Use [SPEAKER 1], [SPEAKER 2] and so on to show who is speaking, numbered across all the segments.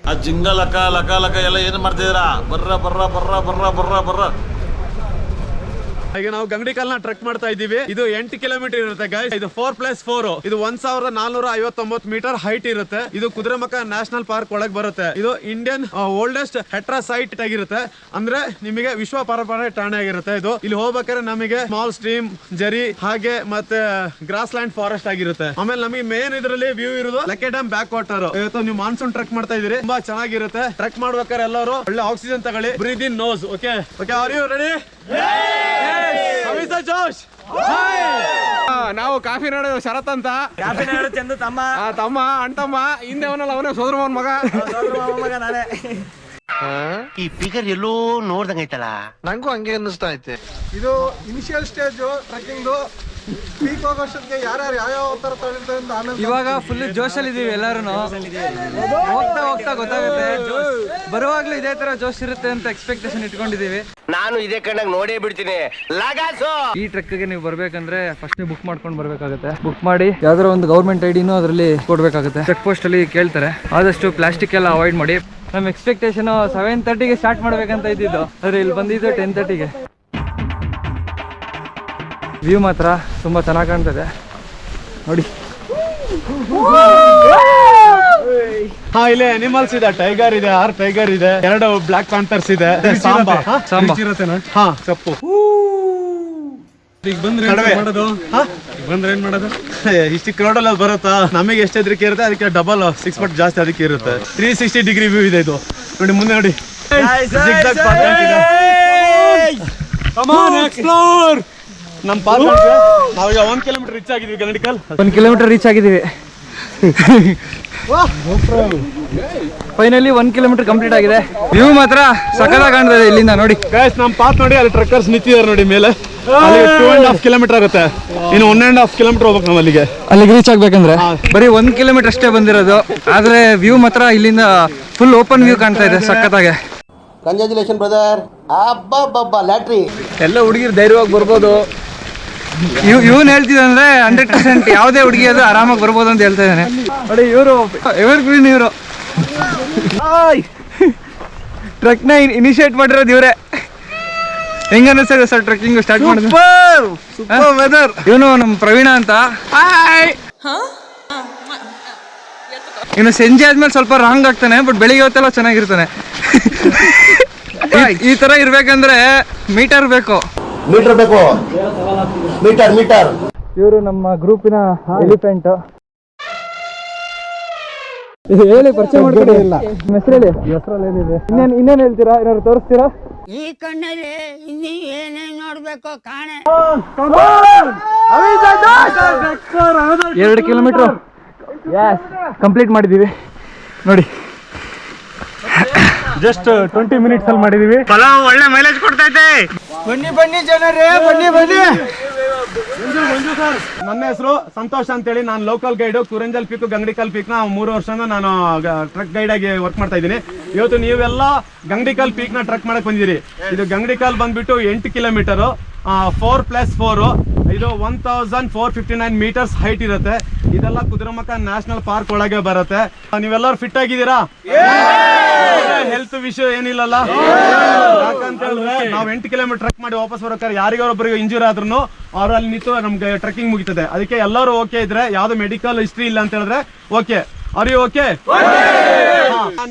[SPEAKER 1] ಆ ಜಿಂಗ ಲಕ ಲಕ ಲಕ ಎಲ್ಲ ಏನು ಮಾಡ್ತಿದ್ದೀರಾ? ಬರ್ರ ಬರ್ರ ಬರ್ರ ಬರ್ರ ಬರ್ರ ಬರ್ರ. ಈಗ ನಾವು ಗಂಗಡಿಕಲ್ನ ಟ್ರೆಕ್ ಮಾಡ್ತಾ ಇದ್ದೀವಿ. ಇದು 8 ಕಿಲೋಮೀಟರ್ ಇರುತ್ತೆ ಗೈಸ್. ಇದು 4+4. ಇದು 1459 ಮೀಟರ್ ಹೈಟ್ ಇರುತ್ತೆ. ಇದು ಕುದುರೆಮುಖ ನ್ಯಾಷನಲ್ ಪಾರ್ಕ್ ಒಳಗೆ ಬರುತ್ತೆ. ಇದು ಇಂಡಿಯನ್ ಓಲ್ಡೆಸ್ಟ್ ಹೆಟ್ರಾ ಸೈಟ್ ಆಗಿರುತ್ತೆ. ಅಂದ್ರೆ ನಿಮಗೆ ವಿಶ್ವ ಪರಂಪರೆ ಠಾಣೆ ಆಗಿರುತ್ತೆ. ಇದು ಇಲ್ಲಿ ಹೋಗ್ಬೇಕಾದ್ರೆ ನಮಗೆ ಸ್ಮಾಲ್ ಸ್ಟ್ರೀಮ್, ಜರಿ ಹಾಗೆ ಮತ್ತೆ ಗ್ರಾಸ್ ಲ್ಯಾಂಡ್ ಫಾರೆಸ್ಟ್ ಆಗಿರುತ್ತೆ. ಆಮೇಲೆ ನಮಗೆ ಮೇನ್ ಇದರಲ್ಲಿ ವ್ಯೂ ಇರೋದು ಲಕ್ಕೆ ಡ್ಯಾಮ್ ಬ್ಯಾಕ್ ವಾಟರ್. ಇವತ್ತು ನೀವು ಮಾನ್ಸೂನ್ ಟ್ರೆಕ್ ಮಾಡ್ತಾ ಇದೀರಿ, ತುಂಬಾ ಚೆನ್ನಾಗಿರುತ್ತೆ. ಟ್ರೆಕ್ ಮಾಡ್ಬೇಕಾದ್ರೆ ಎಲ್ಲರೂ ಒಳ್ಳೆ ಆಕ್ಸಿಜನ್ ತಗೊಳ್ಳಿ. Breathe in nose. Okay okay, are you ready? ಜೋಶ್.
[SPEAKER 2] ನಾವು ಕಾಫಿ ನಾಡು ಶರತ್ ಅಂತ.
[SPEAKER 3] ಕಾಫಿ ನಾಡು ಚಂದು ತಮ್ಮ
[SPEAKER 2] ತಮ್ಮ ಅಣ್ತಮ್ಮ. ಹಿಂದೆ ಅವನಲ್ಲ ಅವನೇ ಸೋದರ ಮಗನ
[SPEAKER 3] ಮಗ ನಾನೇ.
[SPEAKER 4] ಈ ಫಿಗರ್ ಎಲ್ಲೋ ನೋಡ್ದಂಗೈತಲ್ಲ,
[SPEAKER 5] ನಂಗೂ ಹಂಗೆ ಅನ್ನಿಸ್ತಾ ಐತೆ. ಇದು ಇನಿಷಿಯಲ್ ಸ್ಟೇಜ್ ಟ್ರೆಕ್ಕಿಂಗ್. ಪೀಕ್ ಹೋಗೋಷ್ಟೊತ್ತಿಗೆ ಯಾರ್ಯಾರು ಯಾವ ತರ ತಗೊಳ್ತಾರೆ ಅಂತ ಆಮೇಲೆ.
[SPEAKER 6] ಇವಾಗ ಫುಲ್ ಜೋಶಲ್ಲಿ ಇದೀವಿ ಎಲ್ಲಾರು. ಹೋಗ್ತಾ ಹೋಗ್ತಾ ಗೊತ್ತಾಗುತ್ತೆ. ಬರುವಾಗ್ಲೂ ಇದೇ ತರ ಜೋಶ್ ಇರುತ್ತೆ ಅಂತ ಎಕ್ಸ್ಪೆಕ್ಟೇಷನ್ ಇಟ್ಕೊಂಡಿದೀವಿ.
[SPEAKER 4] ನಾನು ಇದೇ ಕಣ್ಣಾಗ ನೋಡೇ ಬಿಡ್ತೀನಿ.
[SPEAKER 6] ಈ ಟ್ರೆಕ್ಗೆ ನೀವು ಬರ್ಬೇಕಂದ್ರೆ ಫಸ್ಟ್ ನೀವು ಬುಕ್ ಮಾಡ್ಕೊಂಡು ಬರ್ಬೇಕಾಗುತ್ತೆ. ಬುಕ್ ಮಾಡಿ ಯಾವ್ದಾರ ಒಂದು ಗೌರ್ಮೆಂಟ್ ಐಡಿನೂ ಅದರಲ್ಲಿ ಕೊಡ್ಬೇಕಾಗುತ್ತೆ. ಚೆಕ್ ಪೋಸ್ಟ್ ಅಲ್ಲಿ ಕೇಳ್ತಾರೆ. ಆದಷ್ಟು ಪ್ಲಾಸ್ಟಿಕ್ ಎಲ್ಲ ಅವಾಯ್ಡ್ ಮಾಡಿ. ನಮ್ಮ ಎಕ್ಸ್ಪೆಕ್ಟೇಷನ್ 7:30ಗೆ ಸ್ಟಾರ್ಟ್ ಮಾಡ್ಬೇಕಂತ ಇದ್ದಿದ್ದು, ಆದ್ರೆ ಇಲ್ಲಿ ಬಂದಿದ್ದು 10:30ಗೆ. ವ್ಯೂ ಮಾತ್ರ ತುಂಬಾ ಚೆನ್ನಾಗಿ ಕಾಣ್ತದೆ ನೋಡಿ.
[SPEAKER 2] ಹಾ, ಇಲ್ಲಿ ಅನಿಮಲ್ಸ್ ಇದೆ. ಟೈಗರ್ ಇದೆ, 6 ಟೈಗರ್ ಇದೆ, 2 ಬ್ಲಾಕ್ ಪ್ಯಾಂಥರ್ಸ್ ಇದೆ. ಸಾಂಬಾ ಹಾ ಕಪ್ಪು. ಈಗ ಬಂದ್ರೆ ಮಾಡೋದು? ಬಂದ್ರೆ ಏನ್ ಮಾಡೋದು? ಇಷ್ಟು ಕ್ರೌಡಲ್ಲಿ ಬರುತ್ತಾ? ನಮಗೆ ಎಷ್ಟು ಹೆದರಿಕೆ ಇರುತ್ತೆ ಅದಕ್ಕೆ ಡಬಲ್ 6 ಪಟ್ಟು ಜಾಸ್ತಿ ಅದಕ್ಕೆ ಇರುತ್ತೆ. 360 ಡಿಗ್ರಿ ವ್ಯೂ ಇದೆ ಇದು ನೋಡಿ. ಮುಂದೆ ನೋಡಿ, ನಮ್ ಪಾರ್ಕ್. ನಾವೀಗ 1 ಕಿಲೋಮೀಟರ್ ರೀಚ್ ಆಗಿದ್ವಿ. ಗಂಗಡಿಕಲ್
[SPEAKER 6] 1 ಕಿಲೋಮೀಟರ್ ರೀಚ್ ಆಗಿದ್ದೀವಿ. ಫೈನಲಿ 1 ಕಿಲೋಮೀಟರ್ ಕಂಪ್ಲೀಟ್ ಆಗಿದೆ. ವ್ಯೂ ಮಾತ್ರ ಸಕಲಾಗಿ ಕಾಣ್ತದೆ ಇಲ್ಲಿಂದ ನೋಡಿ.
[SPEAKER 2] ಗೈಸ್ ನಮ್ ಪಾತ್ ನೋಡಿ, ಅಲ್ಲಿ ಟ್ರಕ್ಕರ್ಸ್ ನಿಂತಿದ್ದಾರೆ ನೋಡಿ ಮೇಲೆ. 2.5 ಕಿಲೋಮೀಟರ್ ಆಗುತ್ತೆ. ಇನ್ನು 1.5 ಕಿಲೋಮೀಟರ್ ಹೋಗ್ಬೇಕು ನಾವು ಅಲ್ಲಿಗೆ
[SPEAKER 6] ರೀಚ್ ಆಗ್ಬೇಕಂದ್ರೆ. ಬರೀ 1 ಕಿಲೋಮೀಟರ್ ಅಷ್ಟೇ ಬಂದಿರೋದು, ಆದ್ರೆ ವ್ಯೂ ಮಾತ್ರ ಇಲ್ಲಿಂದ ಫುಲ್ ಓಪನ್ ವ್ಯೂ ಕಾಣ್ತಾ ಇದೆ ಸಖತ್ತಾಗೆ.
[SPEAKER 4] Congratulation brother. ಅಬ್ಬಬ್ಬಬ್ಬ ಲ್ಯಾಟ್ರಿ.
[SPEAKER 6] ಎಲ್ಲ ಹುಡುಗಿರು ಧೈರ್ಯವಾಗಿ ಬರ್ಬೋದು. ಇವನ್ ಹೇಳ್ತಿದಂದ್ರೆ 100% ಯಾವುದೇ ಹುಡುಗಿ ಅದು ಆರಾಮಾಗಿ ಬರ್ಬೋದು ಅಂತ ಹೇಳ್ತಾ ಇದ್ದಾನೆ ನೋಡಿ. ಇವರು ಎವರ್ ಗ್ರೀನ್. ಇವರು ಟ್ರೆಕ್ನ ಇನಿಷಿಯೇಟ್ ಮಾಡಿರೋದು ಇವರೇ. ಹೆಂಗ ಅನಿಸ್ತದೆ ಸರ್ ಟ್ರೆಕ್ಕಿಂಗ್ ಸ್ಟಾರ್ಟ್ ಮಾಡಿದ್ರು? ವೆದರ್. ಇವನು ನಮ್ಮ ಪ್ರವೀಣ ಅಂತ. ಇನ್ನು ಸಂಜೆ ಆದ್ಮೇಲೆ ಸ್ವಲ್ಪ ರಾಂಗ್ ಆಗ್ತಾನೆ, ಬಟ್ ಬೆಳಿಗ್ಗೆ ಹೊತ್ತೆಲ್ಲ ಚೆನ್ನಾಗಿರ್ತಾನೆ. ಈ ತರ ಇರ್ಬೇಕಂದ್ರೆ ಮೀಟರ್ ಬೇಕು. ಮೀಟರ್. ಇವರು ನಮ್ಮ ಗ್ರೂಪಿನ ಎಲಿಫೆಂಟ್. ಹೇಳಿ, ಪರಿಚಯ ಮಾಡ್ಕೊಳ್ಳಿ. ಹೆಸರು ಹೇಳಿ. ಹೆಸರಲ್ಲಿ ಏನಿದೆ? ಇನ್ನೇನ್ ಹೇಳ್ತೀರಾ? ಏನಾದ್ರು ತೋರಿಸ್ತೀರಾ?
[SPEAKER 7] ಈ ಕಣ್ಣಲ್ಲಿ ಇನ್ನೀ ಏನೇನ್ ನೋಡ್ಬೇಕು ಕಾಣೆ.
[SPEAKER 6] 2 ಕಿಲೋಮೀಟರ್ ಕಂಪ್ಲೀಟ್ ಮಾಡಿದೀವಿ ನೋಡಿ.
[SPEAKER 2] ಜಸ್ಟ್ 20 ಮಿನಿಟ್ಸ್ ಅಲ್ಲಿ ಮಾಡಿದೀವಿ.
[SPEAKER 6] ಒಳ್ಳೆ ಮೈಲೇಜ್ ಕೊಡ್ತೈತೆ.
[SPEAKER 5] ಬನ್ನಿ ಜನರೇ, ಬನ್ನಿ.
[SPEAKER 2] ನನ್ನ ಹೆಸರು ಸಂತೋಷ್ ಅಂತೇಳಿ. ನಾನು ಲೋಕಲ್ ಗೈಡ್. ಕುರಂಜಲ್ ಪೀಕ್, ಗಂಗಡಿಕಲ್ ಪೀಕ್ ನ 3 ವರ್ಷದಿಂದ ನಾನು ಟ್ರಕ್ ಗೈಡ್ ಆಗಿ ವರ್ಕ್ ಮಾಡ್ತಾ ಇದ್ದೀನಿ. ಇವತ್ತು ನೀವೆಲ್ಲ ಗಂಗಡಿಕಲ್ ಪೀಕ್ ನ ಟ್ರಕ್ ಮಾಡಕ್ ಬಂದಿರಿ. ಇದು ಗಂಗಡಿಕಲ್ ಬಂದ್ಬಿಟ್ಟು 8 ಕಿಲೋಮೀಟರ್ 4+4. ಇದು 1459 ಮೀಟರ್ಸ್ ಹೈಟ್ ಇರುತ್ತೆ. ಇದೆಲ್ಲ ಕುದುರೆಮುಖ ನ್ಯಾಷನಲ್ ಪಾರ್ಕ್ ಒಳಗೆ ಬರುತ್ತೆ. ನೀವೆಲ್ಲರೂ ಫಿಟ್ ಆಗಿದ್ದೀರಾ? ಹೆಲ್ತ್ ವಿಷಯ ಏನಿಲ್ಲಲ್ಲ. ಯಾಕಂತ ಹೇಳಿದ್ರೆ ನಾವು 8 ಕಿಲೋಮೀಟರ್ ಟ್ರೆಕ್ ಮಾಡಿ ವಾಪಸ್ ಬರೋಕ್ಕಾರೆ ಯಾರಿಗೊಬ್ಬರಿಗೆ ಇಂಜೂರ್ ಆದ್ರೂ ಅವ್ರು ಅಲ್ಲಿ ನಿಂತು ನಮ್ಗೆ ಟ್ರೆಕ್ಕಿಂಗ್ ಮುಗಿತದೆ. ಅದಕ್ಕೆ ಎಲ್ಲರೂ ಓಕೆ ಇದ್ರೆ, ಯಾವ್ದು ಮೆಡಿಕಲ್ ಹಿಸ್ಟ್ರಿ ಇಲ್ಲ ಅಂತ ಹೇಳಿದ್ರೆ ಓಕೆ. Are you okay?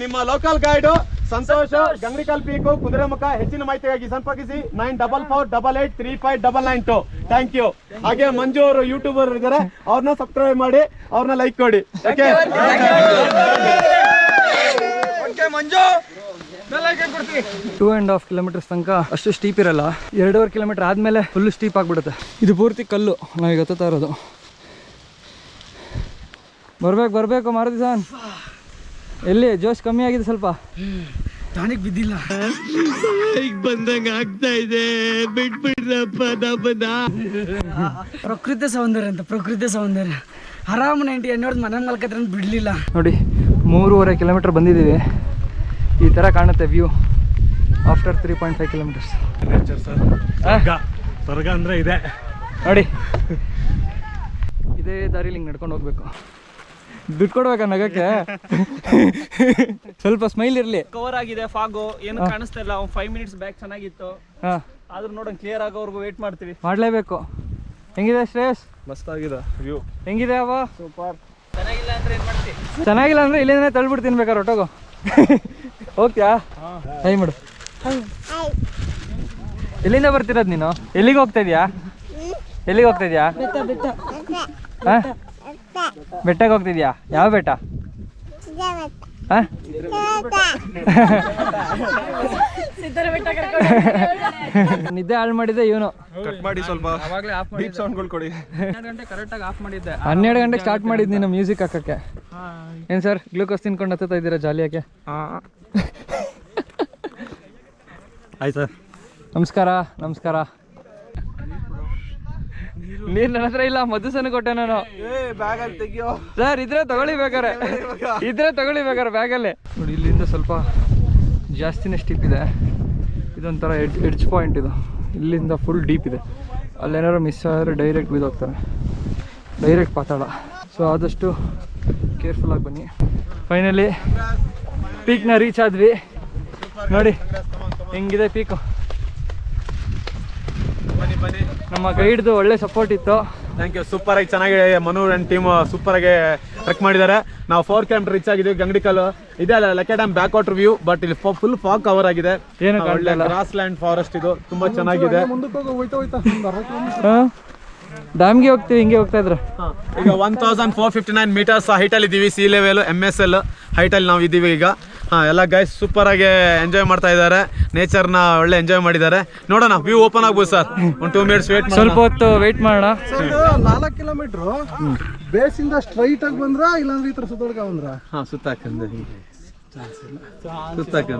[SPEAKER 2] ನಿಮ್ಮ local guide Santosh, Gangadikal peak, Kudremukh. ಹೆಚ್ಚಿನ ಮಾಹಿತಿಗಾಗಿ ಸಂಪರ್ಕಿಸಿ 9448359992. Thank you. ಹಾಗೆ ಮಂಜು ಅವರು ಯೂಟ್ಯೂಬರ್ ಇದ್ದಾರೆ, ಅವ್ರನ್ನ ಸಬ್ಸ್ಕ್ರೈಬ್ ಮಾಡಿ, ಅವ್ರನ್ನ ಲೈಕ್ ಕೊಡಿ. ಓಕೆ ಮಂಜು.
[SPEAKER 6] 2.5 ಕಿಲೋಮೀಟರ್ಸ್ ತನಕ ಅಷ್ಟು ಸ್ಟೀಪ್ ಇರಲ್ಲ. 2.5 ಕಿಲೋಮೀಟರ್ ಆದ್ಮೇಲೆ ಫುಲ್ ಸ್ಟೀಪ್ ಆಗ್ಬಿಡುತ್ತೆ. ಇದು ಪೂರ್ತಿ ಕಲ್ಲು. ನಾವೀಗ ಹತ್ತುತ್ತಾ ಇರೋದು. ಬರ್ಬೇಕು ಮಾರುತಿ ಸಾನ್. ಎಲ್ಲಿ ಜೋಶ್ ಕಮ್ಮಿ ಆಗಿದೆ ಸ್ವಲ್ಪ?
[SPEAKER 3] ಟಾನಿಕ್ ಬಿದ್ದಿಲ್ಲ.
[SPEAKER 4] ಬಂದಂಗ ಆಗ್ತಾ ಇದೆ. ಬಿಟ್ಬಿಡ್ರಪ್ಪ.
[SPEAKER 3] ಪ್ರಕೃತಿ ಸೌಂದರ್ಯ ಆರಾಮ 90 ನೋಡಿದ್ ಮನೆ ಮಲ್ಕತ್ರ ಬಿಡ್ಲಿಲ್ಲ
[SPEAKER 6] ನೋಡಿ. 3.5 ಕಿಲೋಮೀಟರ್ ಬಂದಿದ್ದೀವಿ. ಈ ತರ ಕಾಣುತ್ತೆ ವ್ಯೂ ಆಫ್ಟರ್ 3.5 ಕಿಲೋಮೀಟರ್ಸ್.
[SPEAKER 2] ಸ್ವರ್ಗ ಅಂದ್ರೆ ಇದೆ
[SPEAKER 6] ನೋಡಿ. ಇದೇ ದಾರಿಲಿ ಹಿಂಗೆ ನಡ್ಕೊಂಡು ಹೋಗ್ಬೇಕು. ದುಡ್ಡು ಕೊಡ್ಬೇಕಾ ನಗಕ್ಕೆ? ಸ್ವಲ್ಪ ಸ್ಮೈಲ್ ಇರ್ಲಿ.
[SPEAKER 8] ಕವರ್ ಆಗಿದೆ ಫಾಗು, ಏನು ಕಾಣಿಸ್ತಾ ಇಲ್ಲ. 5 ಮಿನಿಟ್ಸ್ ಬ್ಯಾಕ್ ಚೆನ್ನಾಗಿತ್ತು,
[SPEAKER 6] ಹಾ
[SPEAKER 8] ಆದ್ರೂ ನೋಡೋಣ ಕ್ಲಿಯರ್ ಆಗೋವರೆಗೂ ವೇಟ್ ಮಾಡ್ತೀವಿ.
[SPEAKER 6] ಮಾಡ್ಲೇಬೇಕು. ಹೆಂಗಿದೆ ಶ್ರೇಯಸ್?
[SPEAKER 2] ಮಸ್ತ್ ಆಗಿದೆ ವ್ಯೂ.
[SPEAKER 6] ಹೆಂಗಿದೆ ಅವ?
[SPEAKER 8] ಸೂಪರ್. ಚೆನ್ನಾಗಿಲ್ಲ ಅಂದ್ರೆ ಏನ್ ಮಾಡ್ತಿ?
[SPEAKER 6] ಚೆನ್ನಾಗಿಲ್ಲ ಅಂದ್ರೆ ಇಲ್ಲಿಂದನೇ ತಳ್ಬಿಡ್ತೀನಿ ಬೇಕಾದ್ರೆ ಒಟ್ಟೋಗು. ಹೋಗ್ತ್ಯಾ? ಹೈ ಮಾಡು. ಎಲ್ಲಿಂದ ಬರ್ತಿರೋದು ನೀನು? ಎಲ್ಲಿಗೆ ಹೋಗ್ತಾ ಇದೀಯಾ? ಎಲ್ಲಿಗೆ ಹೋಗ್ತಾ ಇದೀಯಾ? ಹಾ ಬೆಟ್ಟಕ್ಕೆ ಹೋಗ್ತಿದ್ಯಾ? ಯಾವ ಬೆಟ್ಟ? ಹಾ ನಿದ್ದೆ ಹಾಳು ಮಾಡಿದ್ದೆ ಇವನು.
[SPEAKER 2] ಕಟ್ ಮಾಡಿ ಸ್ವಲ್ಪ
[SPEAKER 6] ಅವಾಗಲೇ ಆಫ್ ಮಾಡಿ
[SPEAKER 2] ಸೌಂಡ್ಗಳು ಕೊಡಿ.
[SPEAKER 6] 12 ಗಂಟೆ ಕರೆಕ್ಟಾಗಿ ಆಫ್ ಮಾಡಿದ್ದೆ. 12 ಗಂಟೆಗೆ ಸ್ಟಾರ್ಟ್ ಮಾಡಿದ್ದು ನೀನು ಮ್ಯೂಸಿಕ್ ಹಾಕಕ್ಕೆ. ಏನು ಸರ್ ಗ್ಲೂಕೋಸ್ ತಿನ್ಕೊಂಡು ಹತ್ತುತ್ತಾ ಇದ್ದೀರಾ ಜಾಲಿಯಾಗೆ?
[SPEAKER 2] ಆಯ್ತು ಸರ್.
[SPEAKER 6] ನಮಸ್ಕಾರ. ನಮಸ್ಕಾರ. ನೀರು ನನ್ನ ಹತ್ರ ಇಲ್ಲ, ಮಧುಸನ ಕೊಟ್ಟೆ ನಾನು.
[SPEAKER 2] ಬ್ಯಾಗಲ್ಲಿ ತೆಗಿಯೋ
[SPEAKER 6] ಸರ್ ಇದ್ರೆ ತಗೊಳ್ಳಿ ಬೇಕಾರೆ, ಬ್ಯಾಗಲ್ಲೇ ನೋಡಿ. ಇಲ್ಲಿಂದ ಸ್ವಲ್ಪ ಜಾಸ್ತಿನೇ ಸ್ಟೀಪ್ ಇದೆ. ಇದೊಂಥರ ಎಡ್ಜ್ ಪಾಯಿಂಟ್ ಇದು. ಇಲ್ಲಿಂದ ಫುಲ್ ಡೀಪ್ ಇದೆ. ಅಲ್ಲೇನಾದ್ರು ಮಿಸ್ ಆದರೆ ಡೈರೆಕ್ಟ್ ಬಿದ್ದೋಗ್ತಾರೆ, ಡೈರೆಕ್ಟ್ ಪಾತಾಳ. ಸೊ ಆದಷ್ಟು ಕೇರ್ಫುಲ್ಲಾಗಿ ಬನ್ನಿ. ಫೈನಲಿ ಪೀಕ್ನ ರೀಚ್ ಆದ್ವಿ. ನೋಡಿ ಹೆಂಗಿದೆ ಪೀಕು. ನಮ್ಮ ಗೈಡ್ದು ಒಳ್ಳೆ ಸಪೋರ್ಟ್ ಇತ್ತು.
[SPEAKER 2] Thank you. ಸೂಪರ್ ಆಗಿ ಚೆನ್ನಾಗಿ ಮನು ಅಂಡ್ ಟೀಮ್ ಸೂಪರ್ ಆಗಿ ಟ್ರೆಕ್ ಮಾಡಿದ್ದಾರೆ. ನಾವು 4 ಕಿಲೋಮೀಟರ್ ರೀಚ್ ಆಗಿದ್ವಿ. ಗಂಗಡಿಕಲ್ ಇದೆ ಅಲ್ಲ, ಲೆಕ್ಕ dam back water view. But ಇಲ್ಲಿ ಫುಲ್ ಫಾಗ್ ಕವರ್ ಆಗಿದೆ.
[SPEAKER 6] ಏನು
[SPEAKER 2] ಒಳ್ಳೆ ಗ್ರಾಸ್ ಲ್ಯಾಂಡ್ ಫಾರೆಸ್ಟ್ ಇದು, ತುಂಬಾ ಚೆನ್ನಾಗಿದೆ.
[SPEAKER 6] ಡ್ಯಾಮ್ಗೆ ಹೋಗ್ತೀವಿ, ಹಿಂಗೆ ಹೋಗ್ತಾ ಇದ್ರೆ.
[SPEAKER 2] ಈಗ 1459 ಮೀಟರ್ಸ್ ಹೈಟ್ ಅಲ್ಲಿ ಇದ್ದೀವಿ. ಸಿ ಲೆವೆಲ್ MSL ಹೈಟ್ ಅಲ್ಲಿ ನಾವು ಇದ್ದೀವಿ ಈಗ. ಎಲ್ಲ ಗೈಸ್ ಸೂಪರ್ ಆಗಿ ಎಂಜಾಯ್ ಮಾಡ್ತಾ ಇದ್ದಾರೆ. ನೇಚರ್ನ ಒಳ್ಳೆ ಎಂಜಾಯ್ ಮಾಡಿದ್ದಾರೆ. ನೋಡೋಣ ವ್ಯೂ ಓಪನ್ ಆಗ್ಬೋದು ಸರ್. ಒಂದು 2 ಮಿನಿಟ್ಸ್ ವೇಟ್ ಮಾಡಿ,
[SPEAKER 6] ಸ್ವಲ್ಪ ಹೊತ್ತು ವೆಯ್ಟ್ ಮಾಡೋಣ.
[SPEAKER 5] 4 ಕಿಲೋಮೀಟರ್ ಬೇಸಿಂದ ಸ್ಟ್ರೈಟ್ ಆಗಿ ಬಂದ್ರ ಇಲ್ಲಾಂದ್ರೆ ಈ ತರ ಸುತ್ತೊಳಗ ಬಂದ್ರ?
[SPEAKER 2] ಸುತ್ತಾಕಂದ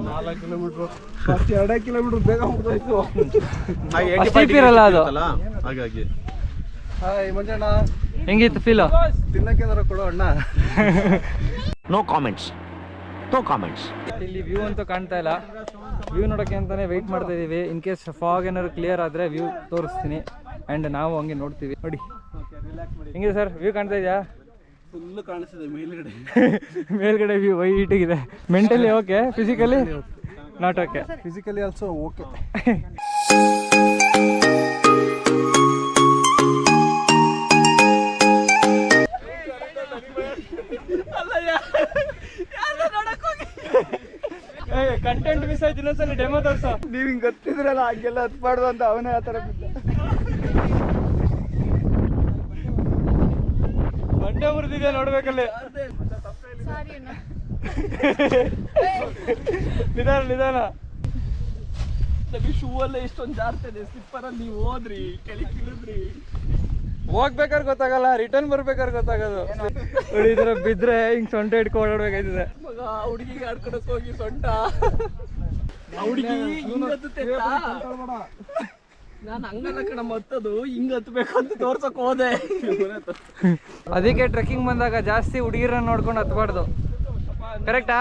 [SPEAKER 5] 4 ಕಿಲೋಮೀಟರ್ ಫಸ್ಟ್ 2 ಕಿಲೋಮೀಟರ್ ಬೇಗ ಹೋಗ್ತಾಯಿತ್ತು.
[SPEAKER 6] ಇರಲ್ಲ ಅದು.
[SPEAKER 2] ಹಾಗಾಗಿ
[SPEAKER 5] ಹಾಯ್ ಮಂಜಣ್ಣ,
[SPEAKER 6] ಹೆಂಗಿತ್ತು ಫೀಲು?
[SPEAKER 5] ತಿನ್ನಕ್ಕೆ ಕೊಡೋ ಅಣ್ಣ.
[SPEAKER 4] No comments, no comments.
[SPEAKER 6] ಇಲ್ಲಿ ವ್ಯೂ ಅಂತೂ ಕಾಣ್ತಾ ಇಲ್ಲ. ವ್ಯೂ ನೋಡೋಕ್ಕೆ ಅಂತಾನೆ ವೆಯ್ಟ್ ಮಾಡ್ತಾ ಇದೀವಿ. ಇನ್ ಕೇಸ್ ಫಾಗ್ ಏನಾದ್ರು ಕ್ಲಿಯರ್ ಆದರೆ ವ್ಯೂ ತೋರಿಸ್ತೀನಿ. ಆ್ಯಂಡ್ ನಾವು ಹಂಗೆ ನೋಡ್ತೀವಿ. ನೋಡಿ ಹೆಂಗಿದೆ ಸರ್ ವ್ಯೂ ಕಾಣ್ತಾ ಇದೆಯಾ?
[SPEAKER 5] ಫುಲ್ ಕಾಣಿಸ್ತಿದೆ ಮೇಲ್ಗಡೆ.
[SPEAKER 6] ಮೇಲ್ಗಡೆ ವ್ಯೂ ವೈಟಿಗಿದೆ. Mentally okay, physically not okay.
[SPEAKER 5] Physically also okay.
[SPEAKER 6] Content miss ಆಯ್ತು. ಇನ್ನೊಂದ್ಸಲ ಡೆಮೋ ತೋರ್ಸು.
[SPEAKER 5] ನೀವ್ ಹಿಂಗ್ ಗೊತ್ತಿದ್ರಲ್ಲ ಹಂಗೆಲ್ಲ ಹತ್ಬಾರ್ದು ಅಂತ ಅವನೇ ಆ ಥರ ಬಿದ್ದ.
[SPEAKER 6] ಗಂಟೆ ಮುರಿದಿದೆ ನೋಡ್ಬೇಕಲ್ಲಿ. ನಿಧಾನ ನಿಧಾನ.
[SPEAKER 8] ಶೂ ಅಲ್ಲೇ ಇಷ್ಟೊಂದು ಜಾರ್ತಿದೆ, ಸ್ಲಿಪ್ಪರ್ ಅಲ್ಲಿ ನೀವು ಹೋದ್ರಿ ಕೆಳಗೆ ಇಳಿದ್ರಿ.
[SPEAKER 6] ಹೋಗ್ಬೇಕಾದ್ರೆ ಗೊತ್ತಾಗಲ್ಲ, ರಿಟರ್ನ್ ಬರ್ಬೇಕಾದ್ರೆ ಗೊತ್ತಾಗೋದು. ನೋಡಿ ಈ ಥರ ಬಿದ್ರೆ ಹಿಂಗ್ ಸೊಂಟ ಇಟ್ಕೊಂಡು ಓಡಾಡ್ಬೇಕಾಯ್ತದೆ.
[SPEAKER 8] ಮಗ ಹುಡುಗಿಗೆ ಆಡ್ಕೊಳಕ್ ಹೋಗಿ ಸೊಂಟ ಹುಡುಗಿ ಹಿಂಗ್ ಹತ್ತುತ್ತೆ. ನಾನು ಹಂಗಲ್ಲ ಕಣ ಹತ್ತದು, ಹಿಂಗ್ ಹತ್ಬೇಕು ಅಂತ ತೋರ್ಸಕ್ ಹೋದೆ.
[SPEAKER 6] ಅದಕ್ಕೆ ಟ್ರೆಕ್ಕಿಂಗ್ ಬಂದಾಗ ಜಾಸ್ತಿ ಹುಡುಗಿರನ್ನ ನೋಡ್ಕೊಂಡು ಹತ್ಬಾರ್ದು. ಕರೆಕ್ಟಾ?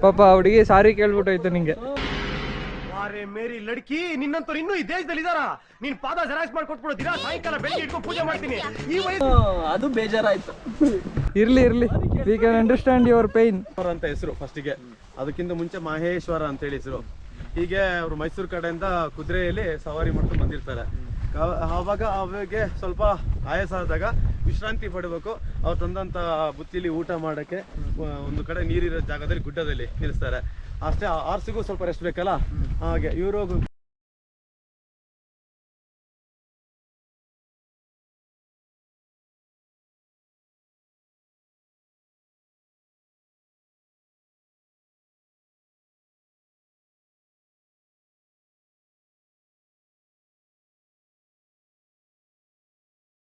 [SPEAKER 6] ಪಾಪ ಹುಡುಗಿ ಸಾರಿ ಕೇಳ್ಬಿಟ್ಟೋಯ್ತು ನಿಂಗೆ.
[SPEAKER 4] ಅರೆ ಮೇರಿ ಲಡ್ಕಿ, ನಿನ್ನಂತವ್ರು ಇನ್ನೂ ಈ ದೇಶದಲ್ಲಿ ಇದಾರ? ನೀನ್ ಪಾದ ಜೆರಾಕ್ಸ್ ಮಾಡ್ಕೊಟ್ಬಿಡು. ದಿನ ಸಾಯಂಕಾಲ ಬೆಳಿಗ್ಗೆ ಇಟ್ಕೊಂಡು ಪೂಜೆ ಮಾಡ್ತೀನಿ. ಈ ವಯಸ್ಸು
[SPEAKER 8] ಅದು ಬೇಜಾರಾಯ್ತು.
[SPEAKER 6] ಇರ್ಲಿ we can understand your pain
[SPEAKER 2] ಅಂತ ಹೆಸರು ಫಸ್ಟಿಗೆ. ಅದಕ್ಕಿಂತ ಮುಂಚೆ ಮಹೇಶ್ವರ ಅಂತೇಳಿ ಹೆಸರು. ಹೀಗೆ ಅವರು ಮೈಸೂರು ಕಡೆಯಿಂದ ಕುದುರೆಯಲ್ಲಿ ಸವಾರಿ ಮಾಡ್ಕೊಂಡು ಬಂದಿರ್ತಾರೆ. ಅವಾಗೆ ಸ್ವಲ್ಪ ಆಯಾಸ ಆದಾಗ ವಿಶ್ರಾಂತಿ ಪಡಬೇಕು. ಅವ್ರು ತಂದಂಥ ಬುತ್ತಿಲಿ ಊಟ ಮಾಡೋಕ್ಕೆ ಒಂದು ಕಡೆ ನೀರಿರೋ ಜಾಗದಲ್ಲಿ ಗುಡ್ಡದಲ್ಲಿ ನಿಲ್ಲಿಸ್ತಾರೆ. ಅಷ್ಟೇ, ಆರ್ಸಿಗೂ ಸ್ವಲ್ಪ ರೆಸ್ಟ್ ಬೇಕಲ್ಲ. ಹಾಗೆ ಇವರು